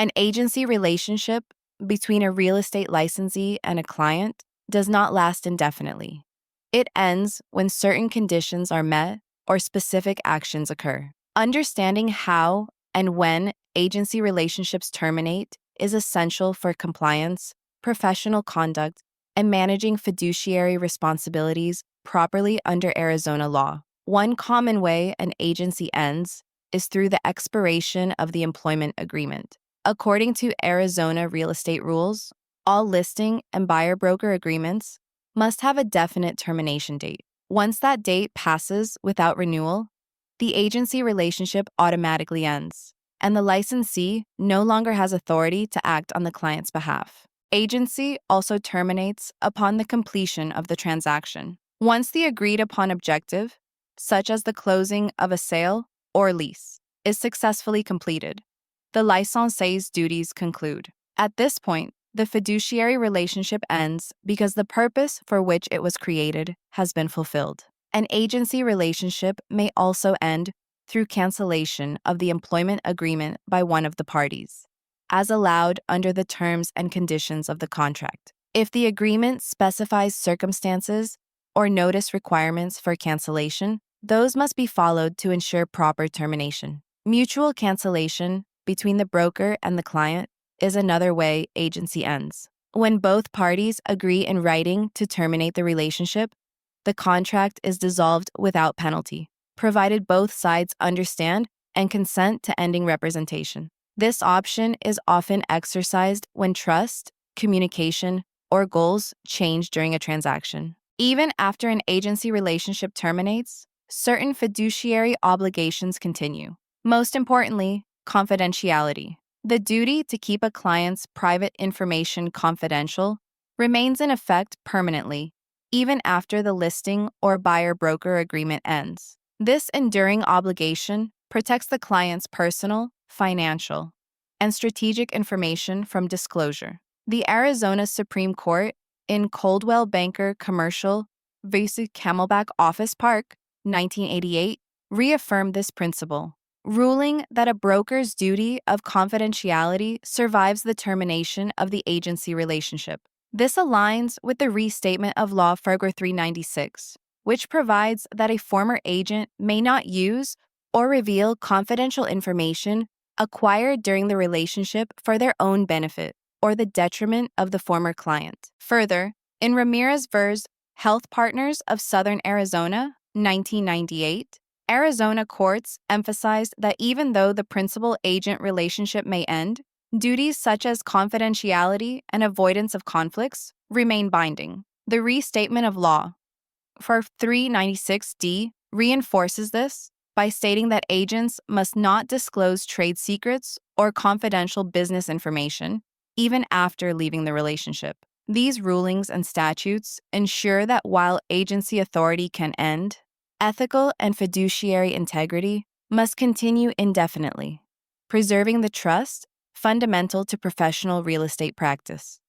An agency relationship between a real estate licensee and a client does not last indefinitely. It ends when certain conditions are met or specific actions occur. Understanding how and when agency relationships terminate is essential for compliance, professional conduct, and managing fiduciary responsibilities properly under Arizona law. One common way an agency ends is through the expiration of the employment agreement. According to Arizona real estate rules, all listing and buyer-broker agreements must have a definite termination date. Once that date passes without renewal, the agency relationship automatically ends, and the licensee no longer has authority to act on the client's behalf. Agency also terminates upon the completion of the transaction. Once the agreed-upon objective, such as the closing of a sale or lease, is successfully completed, the licensee's duties conclude. At this point, the fiduciary relationship ends because the purpose for which it was created has been fulfilled. An agency relationship may also end through cancellation of the employment agreement by one of the parties, as allowed under the terms and conditions of the contract. If the agreement specifies circumstances or notice requirements for cancellation, those must be followed to ensure proper termination. Mutual cancellation between the broker and the client is another way agency ends. When both parties agree in writing to terminate the relationship, the contract is dissolved without penalty, provided both sides understand and consent to ending representation. This option is often exercised when trust, communication, or goals change during a transaction. Even after an agency relationship terminates, certain fiduciary obligations continue. Most importantly, confidentiality. The duty to keep a client's private information confidential remains in effect permanently, even after the listing or buyer-broker agreement ends. This enduring obligation protects the client's personal, financial, and strategic information from disclosure. The Arizona Supreme Court in Coldwell Banker Commercial v. Camelback Office Park, 1988, reaffirmed this principle, ruling that a broker's duty of confidentiality survives the termination of the agency relationship. This aligns with the Restatement of Law Fargo 396, which provides that a former agent may not use or reveal confidential information acquired during the relationship for their own benefit or the detriment of the former client. Further, in Ramirez v. Health Partners of Southern Arizona, 1998, Arizona courts emphasized that even though the principal-agent relationship may end, duties such as confidentiality and avoidance of conflicts remain binding. The Restatement of Law for 396D reinforces this by stating that agents must not disclose trade secrets or confidential business information even after leaving the relationship. These rulings and statutes ensure that while agency authority can end, ethical and fiduciary integrity must continue indefinitely, preserving the trust fundamental to professional real estate practice.